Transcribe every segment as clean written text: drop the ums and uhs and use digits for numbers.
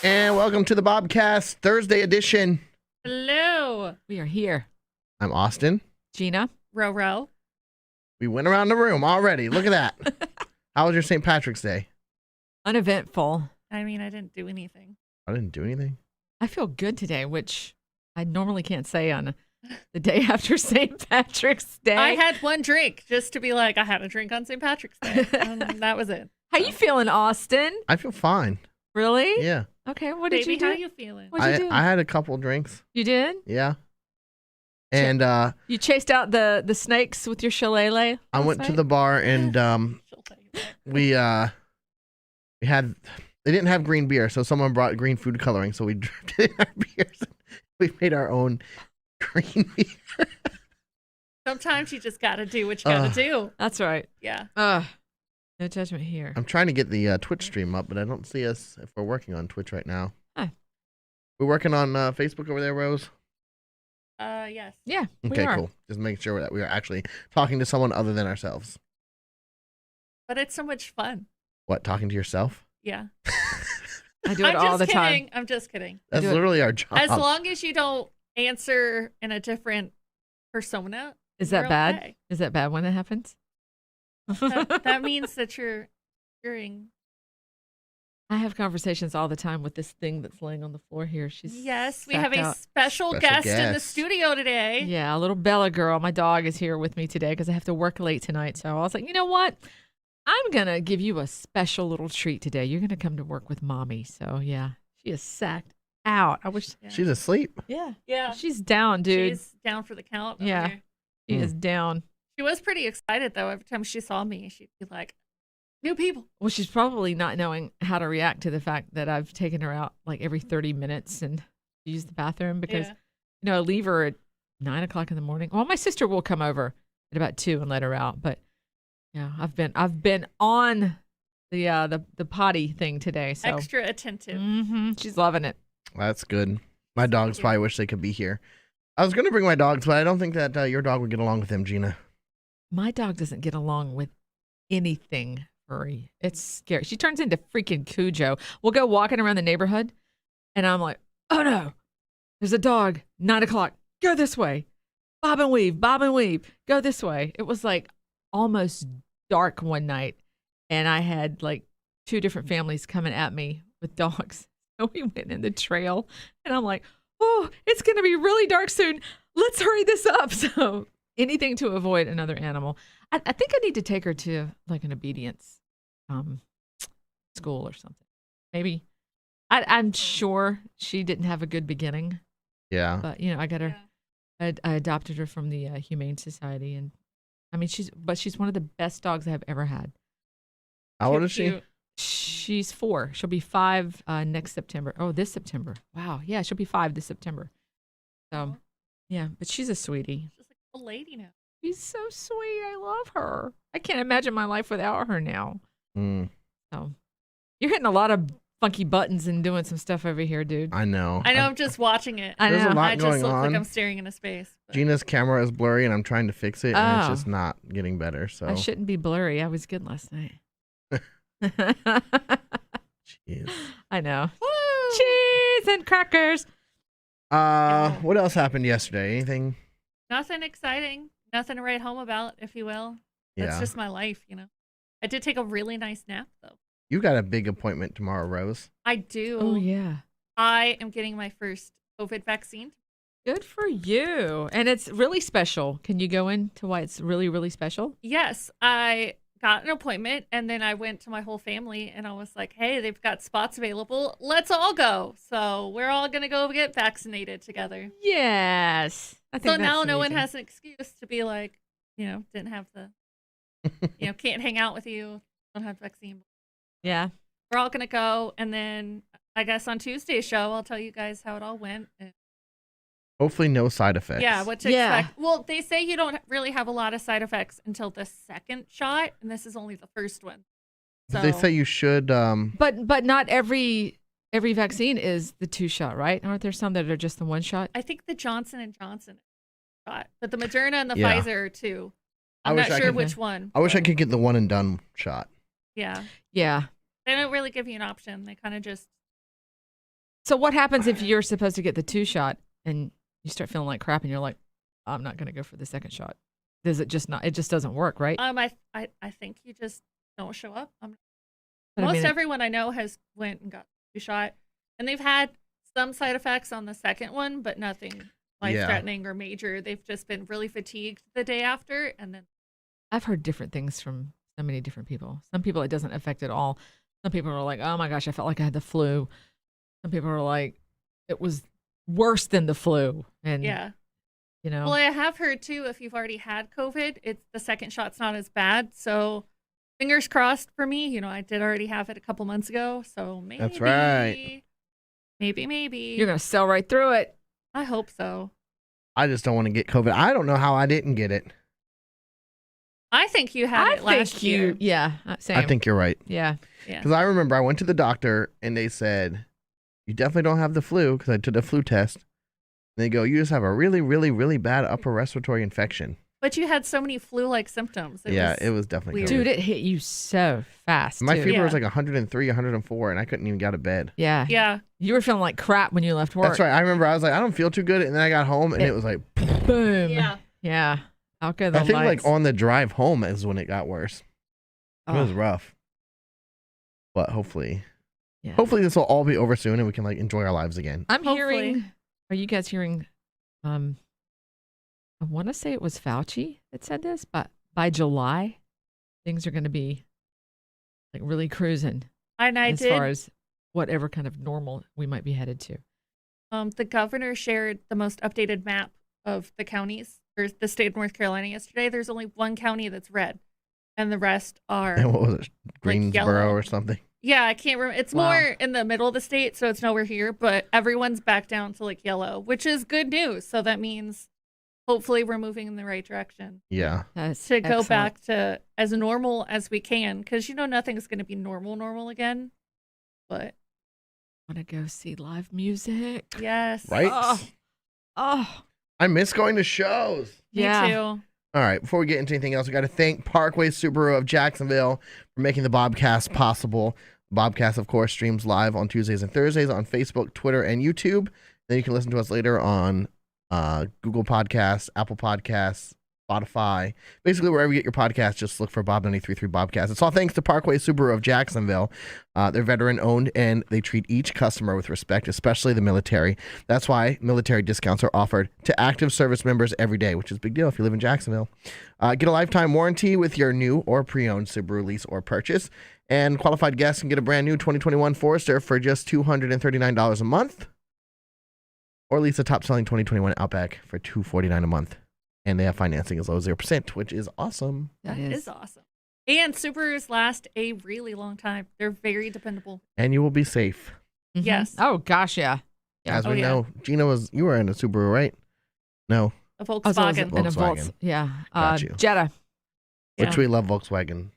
And welcome to the Bobcast Thursday edition. Hello. We are here. I'm Austin. Gina. Ro. We went around the room already. Look at that. How was your St. Patrick's Day? Uneventful. I mean, I didn't do anything. I didn't do anything. I feel good today, which I normally can't say on the day after St. Patrick's Day. I had one drink just to be like, I had a drink on St. Patrick's Day. That was it. How you feeling, Austin? I feel fine. Really? Yeah. Okay, what did Baby, you do? how you feeling? What'd you do? I had a couple drinks. You did? Yeah. And You chased out the snakes with your shillelagh? I went to the bar and we had they didn't have green beer, so someone brought green food coloring, so we dripped it in our beers. We made our own green beer. Sometimes you just got to do what you got to do. That's right. Yeah. No judgment here. I'm trying to get the Twitch stream up, but I don't see us if we're working on Twitch right now. Huh. We're working on Facebook over there, Rose? Yes. Yeah, Okay, cool. Just making sure that we are actually talking to someone other than ourselves. But it's so much fun. What, talking to yourself? Yeah. I do it all the time. I'm just kidding. That's literally our job. As long as you don't answer in a different persona. Is that bad? Okay. Is that bad when it happens? That means that you're hearing. I have conversations all the time with this thing that's laying on the floor here. Yes, we have a out. special guest in the studio today. Yeah, a little Bella girl. My dog is here with me today because I have to work late tonight. So I was like, you know what? I'm going to give you a special little treat today. You're going to come to work with mommy. So yeah, she is sacked out. I wish. Yeah. She's asleep. Yeah. Yeah. She's down, dude. She's down for the count. Yeah. Here. She is down. She was pretty excited, though. Every time she saw me, she'd be like, new people. Well, she's probably not knowing how to react to the fact that I've taken her out like every 30 minutes and use the bathroom because, I leave her at 9 o'clock in the morning. Well, my sister will come over at about 2 and let her out. But yeah, I've been on the potty thing today. So extra attentive. She's loving it. That's good. My dogs probably wish they could be here. I was going to bring my dogs, but I don't think that your dog would get along with them, Gina. My dog doesn't get along with anything furry. It's scary. She turns into freaking Cujo. We'll go walking around the neighborhood, and I'm like, oh no, there's a dog. 9 o'clock. Go this way. Bob and weave. Go this way. It was like almost dark one night, and I had like 2 different families coming at me with dogs. So we went in the trail, and I'm like, oh, it's going to be really dark soon. Let's hurry this up. So anything to avoid another animal. I think I need to take her to like an obedience school or something. Maybe. I'm sure she didn't have a good beginning. Yeah. But, I got her. I adopted her from the Humane Society. And I mean, she's one of the best dogs I have ever had. How old is she? She's 4. She'll be 5 next September. Oh, this September. Wow. Yeah, she'll be 5 this September. So, yeah, but she's a sweetie. She's like a lady now. She's so sweet. I love her. I can't imagine my life without her now. So, you're hitting a lot of funky buttons and doing some stuff over here, dude. I know. I'm just watching it. There's a lot I just going look on. like I'm staring into space. But. Gina's camera is blurry, and I'm trying to fix it, and it's just not getting better. So I shouldn't be blurry. I was good last night. Jeez. I know. Woo! Cheese and crackers. What else happened yesterday? Anything? Nothing exciting. Nothing to write home about, if you will. That's just my life, I did take a really nice nap, though. You got a big appointment tomorrow, Rose. I do. Oh, yeah. I am getting my first COVID vaccine. Good for you. And it's really special. Can you go into why it's really, really special? Yes, I got an appointment, and then I went to my whole family, and I was like, hey, they've got spots available. Let's all go. So we're all going to go get vaccinated together. Yes. I think So now that's no one amazing. has an excuse to be like, didn't have the, can't hang out with you, don't have the vaccine. Yeah. We're all going to go, and then I guess on Tuesday's show, I'll tell you guys how it all went. And Hopefully no side effects. yeah, what to expect. Well, they say you don't really have a lot of side effects until the second shot, and this is only the first one. So, They say you should. But not every vaccine is the 2-shot, right? Aren't there some that are just the 1 shot? I think the Johnson & Johnson shot, but the Moderna and the Yeah. Pfizer are 2. I I'm wish not I sure could- which one. I wish I could get the one and done shot. Yeah. Yeah. They don't really give you an option. They kind of just So what happens if you're supposed to get the 2-shot and you start feeling like crap and you're like, I'm not going to go for the second shot? Does it just not? It just doesn't work, right? I think you just don't show up. But Most everyone I know has went and got the shot, and they've had some side effects on the second one, but nothing life-threatening or major. They've just been really fatigued the day after, and then I've heard different things from so many different people. Some people it doesn't affect at all. Some people are like, oh my gosh, I felt like I had the flu. Some people are like, it was worse than the flu. And yeah. you know. Well, I have heard too, if you've already had COVID, it's the second shot's not as bad. So fingers crossed for me. You know, I did already have it a couple months ago, so maybe. That's right. Maybe. You're gonna sail right through it. I hope so. I just don't want to get COVID. I don't know how I didn't get it. I think you had it last year. Yeah, same. I think you're right. Yeah. Because I remember I went to the doctor and they said, you definitely don't have the flu because I took a flu test. And they go, you just have a really, really, really bad upper respiratory infection. But you had so many flu-like symptoms. It was definitely weird. COVID. Dude, it hit you so fast. My too. fever was like 103, 104, and I couldn't even get out of bed. Yeah. Yeah. You were feeling like crap when you left work. That's right. I remember I was like, I don't feel too good. And then I got home and it was like, Boom. Yeah. Yeah. Out go the I think lights. like on the drive home is when it got worse. It was rough. But hopefully this will all be over soon and we can like enjoy our lives again. I'm Hopefully. hearing, are you guys hearing, I want to say it was Fauci that said this, but by July, things are going to be like really cruising And I as did. far as whatever kind of normal we might be headed to. The governor shared the most updated map of the counties or the state of North Carolina yesterday. There's only one county that's red, and the rest are And what was it? Greensboro yellow. or something? Yeah, I can't remember. It's more in the middle of the state, so it's nowhere here. But everyone's back down to like yellow, which is good news. So that means hopefully we're moving in the right direction. Yeah. That's To go excellent. back to as normal as we can, because nothing's going to be normal again. But I want to go see live music. yes, Right? Oh, I miss going to shows. me yeah. too. All right, before we get into anything else, we got to thank Parkway Subaru of Jacksonville for making the Bobcast possible. Bobcast, of course, streams live on Tuesdays and Thursdays on Facebook, Twitter, and YouTube. Then you can listen to us later on Google Podcasts, Apple Podcasts, Spotify. Basically, wherever you get your podcasts, just look for Bob 93.3 Bobcast. It's all thanks to Parkway Subaru of Jacksonville. They're veteran-owned, and they treat each customer with respect, especially the military. That's why military discounts are offered to active service members every day, which is a big deal if you live in Jacksonville. Get a lifetime warranty with your new or pre-owned Subaru lease or purchase. And qualified guests can get a brand new 2021 Forester for just $239 a month. Or lease a top-selling 2021 Outback for $249 a month. And they have financing as low as 0%, which is awesome. That is awesome. And Subarus last a really long time. They're very dependable. And you will be safe. Mhm. Yes. Oh gosh, yeah. As Oh, we yeah. know, Gina you were in a Subaru, right? No, A Oh, so it was Volkswagen. in a Volkswagen. Volks. Yeah. Got you. Jetta. which we love Volkswagen.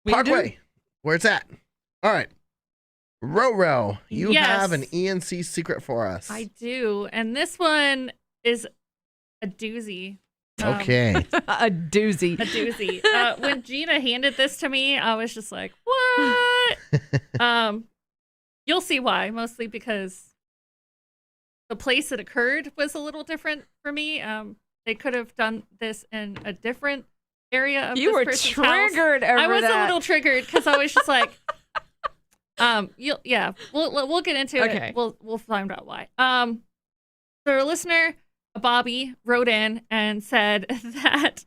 We Parkway, do. where it's at. All right. Roro, you Yes. have an ENC secret for us. I do. And this one is a doozy. Okay. A doozy. A doozy. When Gina handed this to me, I was just like, what? You'll see why, mostly because the place it occurred was a little different for me. They could have done this in a different area of You this were person's house. triggered over I was that. a little triggered because I was just like, we'll get into Okay. it. We'll find out why. So a listener, Bobby, wrote in and said that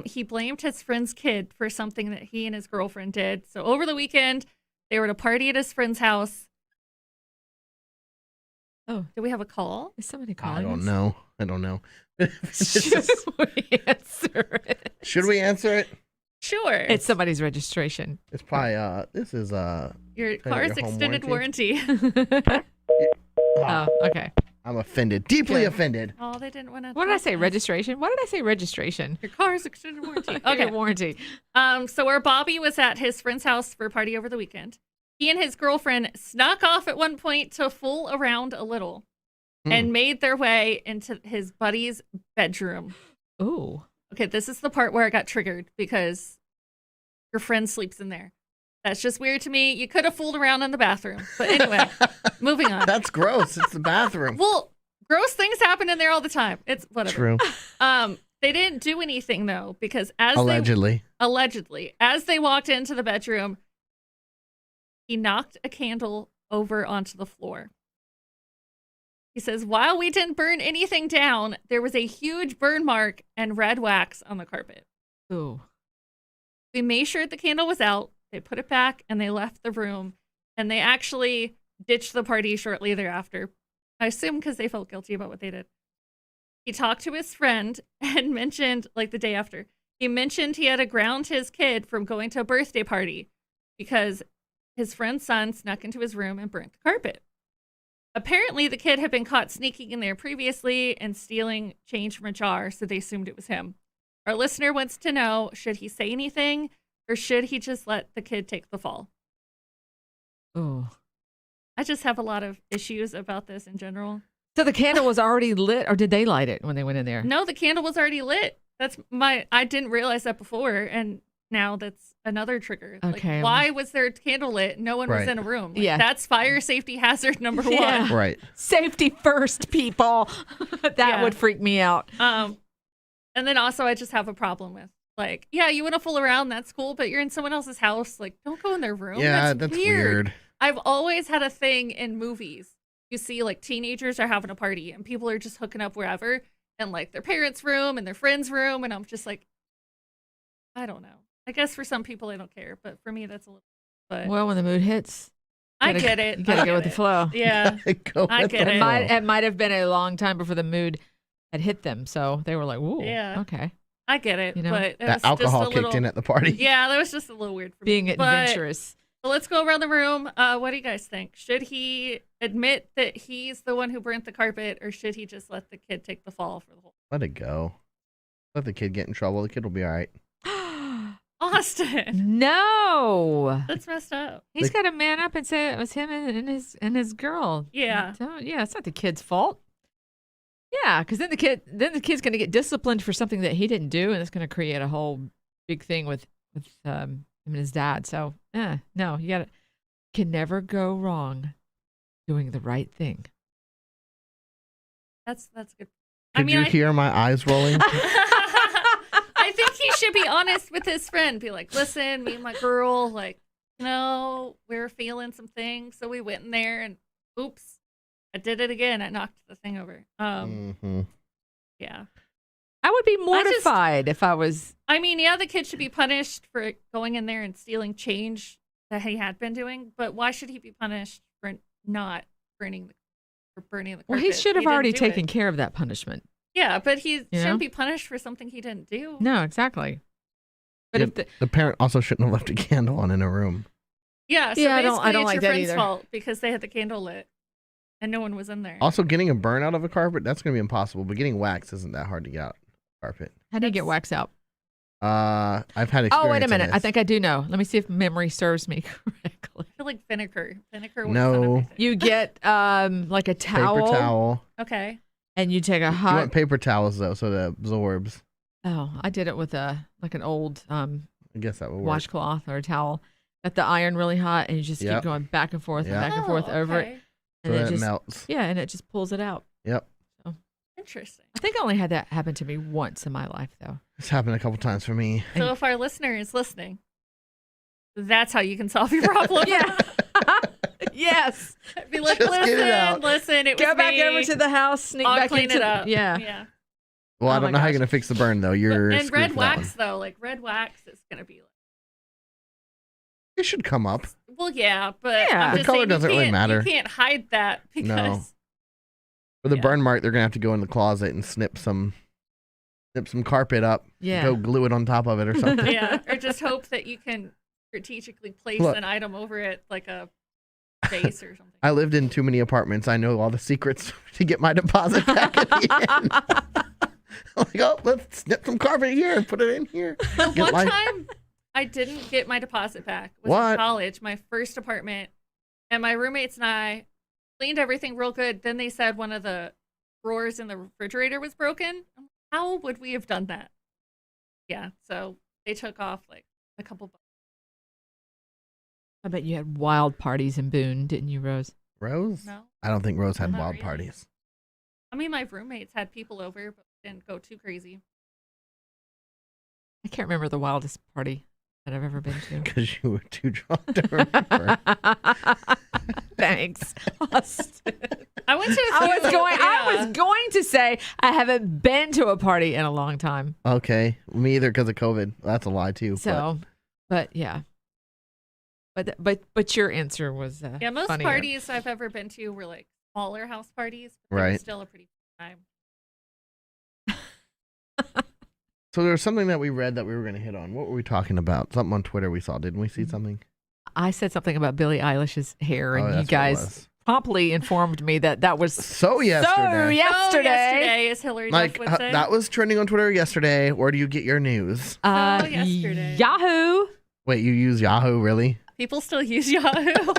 he blamed his friend's kid for something that he and his girlfriend did. So over the weekend, they were at a party at his friend's house. Oh, Do we have a call? is somebody I calling don't us? know. I don't know. Should we answer it? Should we answer it? Sure. It's somebody's registration. It's probably this is your Turn car's your home extended warranty. Oh, okay. I'm offended. Deeply Yeah. offended. Oh, they didn't want to. What did I say? Registration? Why did I say registration? Your car's extended warranty. Okay, Okay. warranty. So where Bobby was at his friend's house for a party over the weekend, he and his girlfriend snuck off at one point to fool around a little and made their way into his buddy's bedroom. Ooh. Okay, this is the part where I got triggered because your friend sleeps in there. That's just weird to me. You could have fooled around in the bathroom. But anyway, moving on. That's gross. It's the bathroom. Well, gross things happen in there all the time. It's whatever. True. They didn't do anything though, because Allegedly, as they walked into the bedroom, he knocked a candle over onto the floor. He says, while we didn't burn anything down, there was a huge burn mark and red wax on the carpet. Ooh. We made sure the candle was out. They put it back and they left the room. And they actually ditched the party shortly thereafter. I assume because they felt guilty about what they did. He talked to his friend and mentioned, like the day after, he mentioned he had to ground his kid from going to a birthday party because his friend's son snuck into his room and burnt the carpet. Apparently, the kid had been caught sneaking in there previously and stealing change from a jar, so they assumed it was him. Our listener wants to know, should he say anything or should he just let the kid take the fall? Oh. I just have a lot of issues about this in general. So the candle was already lit, or did they light it when they went in there? No, the candle was already lit. I didn't realize that before, and now that's another trigger. Okay. Like, why was there a candle lit? No one was in a room. Like, Yeah. That's fire safety hazard number one. Yeah. right. Safety first, people. That would freak me out. And then also I just have a problem with, like, yeah, you want to fool around, that's cool, but you're in someone else's house. Like, don't go in their room. Yeah, that's weird. I've always had a thing in movies. You see, like, teenagers are having a party and people are just hooking up wherever, and like their parents' room and their friend's room, and I'm just like, I don't know. I guess for some people I don't care, but for me that's a little. But Well, when the mood hits, I get it. you gotta I go get with the it. flow. Yeah, Go I with get the it. It flow. might have been a long time before the mood had hit them, so they were like, "Ooh, Yeah. okay." I get it. You know, but it was That just alcohol a kicked little, in at the party. Yeah, that was just a little weird for Being me. But adventurous. So let's go around the room. What do you guys think? Should he admit that he's the one who burnt the carpet, or should he just let the kid take the fall for the whole? Let it go. Let the kid get in trouble. The kid will be all right. Austin, No, that's messed up. he's got to man up and say it was him and his girl. Yeah. Yeah, it's not the kid's fault. Yeah, because then the kid's going to get disciplined for something that he didn't do, and it's going to create a whole big thing with him and his dad. So, no, can never go wrong doing the right thing. That's good. Did you hear my eyes rolling? I think he should be honest with his friend. Be like, listen, me and my girl, like, we were feeling some things, so we went in there, and oops, I did it again. I knocked the thing over. Yeah. I would be mortified if I was. I mean, yeah, the kid should be punished for going in there and stealing change that he had been doing, but why should he be punished for not burning the carpet? Well, he should have didn't already do taken it. care of that punishment. Yeah, but he know? shouldn't be punished for something he didn't do. No, exactly. But Yeah, if the parent also shouldn't have left a candle on in a room. Yeah, so Yeah, I basically don't it's like your that friend's either. fault because they had the candle lit and no one was in there. Also, getting a burn out of a carpet, that's going to be impossible. But getting wax isn't that hard to get out of a carpet. how do you get wax out? I've had experience. Oh, wait a in minute. I this. think I do know. Let me see if memory serves me correctly. I feel like vinegar. Vinegar works No. on everything. You get like a towel, Paper towel. Okay. and you take a You hot. want paper towels, though, so it absorbs. Oh, I did it with an old I guess that would work. washcloth or a towel. Got the iron really hot, and you just keep Yep. going back and forth and Yep. back and forth over it, okay. So and that it just melts. and it just pulls it out. Yep. Interesting. I think I only had that happen to me once in my life, though. It's happened a couple times for me. So if our listener is listening, that's how you can solve your problem. Yeah. Yes. Be like, Just get it out. listen, it was Go back me. over to the house, sneak I'll back clean into it up. Yeah. Yeah. Well, I Oh don't my know how you're gosh. going to fix the burn, though. You're And screwed red for that wax, one. though, like red wax is going to be like, It should come up. well, yeah, but Yeah. I'm The just color saying doesn't you really can't- matter. You can't hide that because No. For the Yeah. burn mark, they're going to have to go in the closet and snip some carpet up. Yeah. Go glue it on top of it or something. yeah, or just hope that you can strategically place Look. an item over it, like a vase or something. I lived in too many apartments. I know all the secrets to get my deposit back at the end. Like, oh, let's snip some carpet here and put it in here. The Get one my- time I didn't get my deposit back was What? in college, my first apartment, and my roommates and I cleaned everything real good. Then they said one of the drawers in the refrigerator was broken. How would we have done that? Yeah, so they took off like a couple bucks. I bet you had wild parties in Boone, didn't you, Rose? Rose? No. I don't think Rose had Not wild really. parties. I mean, my roommates had people over, but didn't go too crazy. I can't remember the wildest party that I've ever been to. Because you were too drunk to remember. Thanks, Austin. I went to a I few, was going to say I haven't been to a party in a long time. Okay. Me either because of COVID. That's a lie too. So, but yeah. But your answer was Yeah, most funnier. parties I've ever been to were like smaller house parties. But they were Right. still a pretty fun time. So there was something that we read that we were going to hit on. What were we talking about? Something on Twitter we saw. Didn't we see something? I said something about Billie Eilish's hair, and Oh, you that's what it guys was. promptly informed me that was So yesterday. So Oh, yesterday. yesterday, as Hillary Like, Duff would say. that was trending on Twitter yesterday. Where do you get your news? yesterday. Yahoo. Wait, you use Yahoo, really? People still use Yahoo.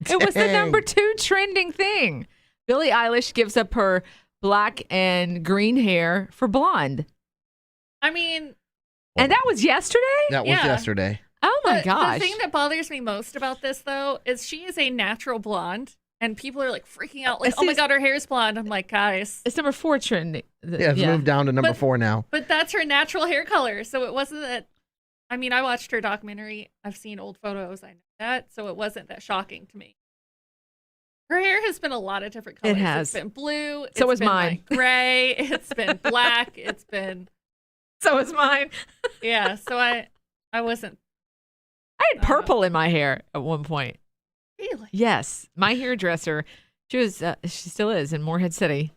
It was the Dang. number 2 trending thing. Billie Eilish gives up her black and green hair for blonde. I mean, And that was yesterday? That was Yeah. yesterday. Oh my the gosh. thing that bothers me most about this, though, is she is a natural blonde, and people are like freaking out, like, This "Oh my is- god, her hair is blonde." I'm like, guys, It's number 4 trending. Yeah, it's moved down to number But- 4 now. but that's her natural hair color, so it wasn't that. I mean, I watched her documentary. I've seen old photos. I know that, so it wasn't that shocking to me. Her hair has been a lot of different colors. It has. It's been blue. So it's is been mine. Like gray. It's been black. It's been So is mine. yeah. So I wasn't I had purple in my hair at one point. really. Yes, my hairdresser, she still is in Morehead City,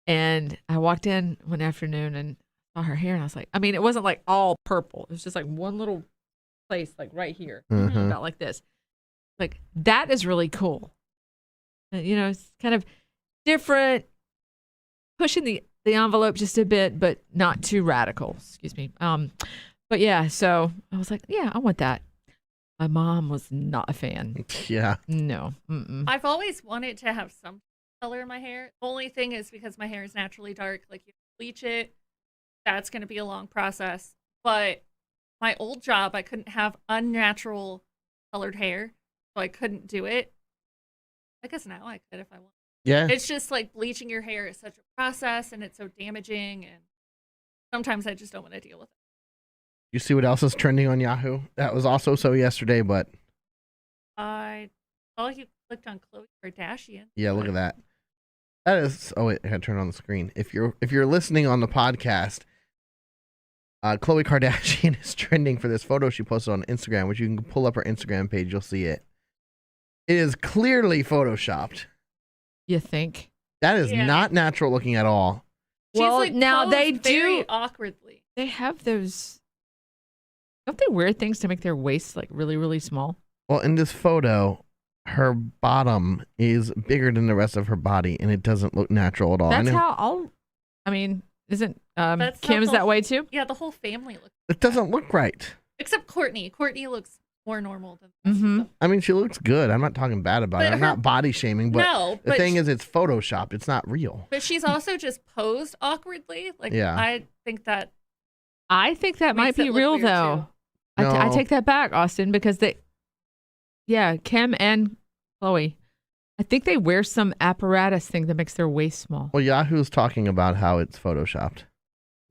and I walked in one afternoon and saw her hair, and I was like, I mean, it wasn't like all purple. It was just like one little place, like right here, Mhm. about like this. Like that is really cool. It's kind of different, pushing the envelope just a bit, but not too radical. Excuse me. But yeah, so I was like, yeah, I want that. My mom was not a fan. Yeah. No. Mm-mm. I've always wanted to have some color in my hair. The only thing is because my hair is naturally dark, like you bleach it, that's going to be a long process. But my old job, I couldn't have unnatural colored hair, so I couldn't do it. I guess now I could if I want. Yeah. It's just like bleaching your hair is such a process, and it's so damaging, and sometimes I just don't want to deal with it. You see what else is trending on Yahoo? That was also so yesterday, but I saw you clicked on Khloe Kardashian. yeah, look at that. That is. Oh wait, I had to turn it on the screen. If you're listening on the podcast, Khloe Kardashian is trending for this photo she posted on Instagram, which you can pull up her Instagram page. You'll see it. It is clearly photoshopped. You think? That is Yeah. not natural looking at all. Well, She's like now posed they very do. awkwardly. They have those. Don't they wear things to make their waists like really, really small? Well, in this photo, her bottom is bigger than the rest of her body, and it doesn't look natural at all. That's And how all. I mean, isn't That's how Kim's the- that way too? Yeah, the whole family looks. it doesn't look right. Except Courtney. Courtney looks more normal than the rest of Mhm. them. I mean, she looks good. I'm not talking bad about it. But I'm her- not body shaming, but No, the but thing is, it's photoshopped. It's not real. but she's also just posed awkwardly. Like, Yeah. I think that I think that might makes it be look real weird, though. too. I No. take that back, Austin, because Kim and Chloe, I think they wear some apparatus thing that makes their waist small. Well, Yahoo's talking about how it's photoshopped,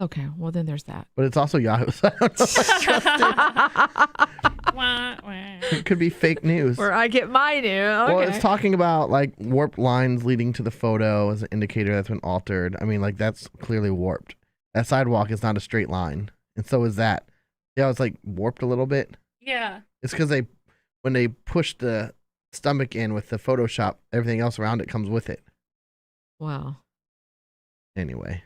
Okay, well then there's that. but it's also Yahoo. So I don't know if I trust it. Wah, wah. It could be fake news. Where I get my new. Okay. Well, it's talking about like warped lines leading to the photo as an indicator that's been altered. I mean, like that's clearly warped. That sidewalk is not a straight line, and so is that. Yeah, it's like warped a little bit. Yeah. It's because when they push the stomach in with the Photoshop, everything else around it comes with it. Wow. Anyway,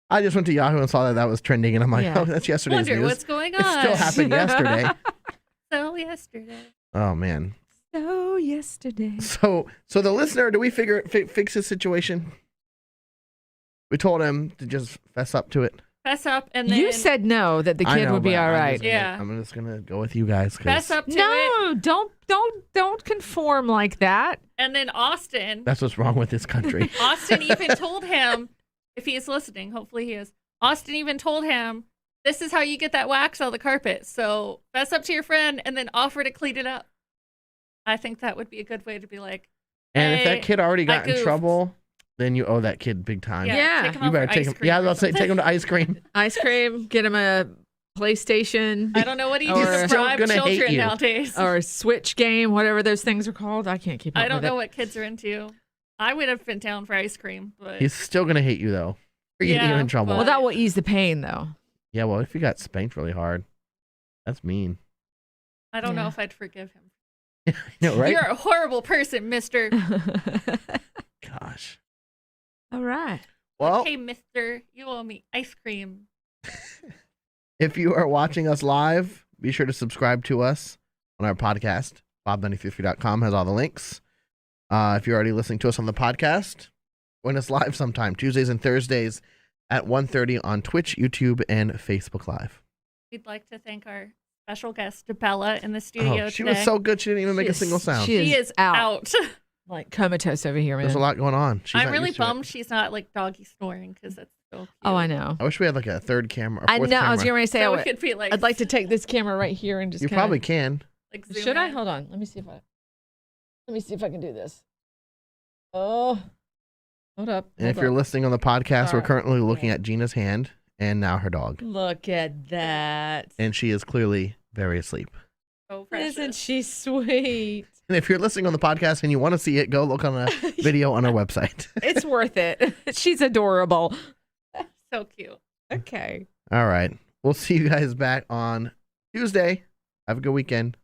I just went to Yahoo and saw that was trending, and I'm like, Yeah. oh, that's yesterday's Wonder news. what's going on. It still happened yesterday. So yesterday. Oh man. So yesterday. So the listener, do we fix his situation? We told him to just fess up to it. Fess up and then You said no, that the I kid know, would be but all I'm right. just gonna- Yeah. I'm just gonna go with you guys. 'Cause fess up to it. No, don't conform like that. And then Austin. That's what's wrong with this country. Austin even told him, if he is listening, hopefully he is. Austin even told him this is how you get that wax on the carpet. So that's up to your friend, and then offer to clean it up. I think that would be a good way to be like, And if hey, that kid already got in goofed. trouble, then you owe that kid big time. Yeah. take him You out better for take ice him. cream Yeah, I or was about to say, something. take him to ice cream. Ice cream, get him a PlayStation I don't know what he Or- does to Still bribe gonna hate children you. nowadays. or a Switch game, whatever those things are called. I can't keep up I don't with know it. what kids are into. I would have been down for ice cream, but He's still gonna hate you though. For getting Yeah, you in trouble. Well, that will ease the pain, though. Yeah, well, if you got spanked really hard, that's mean. I don't know Yeah. if I'd forgive him. No, right? You're a horrible person, mister. Gosh. All right. Well, Hey, mister, you owe me ice cream. if you are watching us live, be sure to subscribe to us on our podcast. Bob953.com has all the links. If you're already listening to us on the podcast, join us live sometime, Tuesdays and Thursdays at 1:30 on Twitch, YouTube, and Facebook Live. We'd like to thank our special guest, Bella, in the studio Oh, she today. was so good, she didn't even make a single sound. She is out. Like comatose over here, man. There's a lot going on. She's I'm not really used to it. bummed she's not like doggy snoring because that's so cute. Oh, I know. I wish we had like a third camera. I fourth know. I was camera. going to say, So we could be like, I'd like to take this camera right here and just You kinda- probably can. like zoom Should I? in. Hold on. Let me see if I can do this. Oh. Hold up. And if hold you're up. listening on the podcast, we're Sorry. currently looking at Gina's hand and now her dog. Look at that. And she is clearly very asleep. So precious. Isn't she sweet? And if you're listening on the podcast and you want to see it, go look on a video on our website. It's worth it. She's adorable. So cute. Okay. All right. We'll see you guys back on Tuesday. Have a good weekend.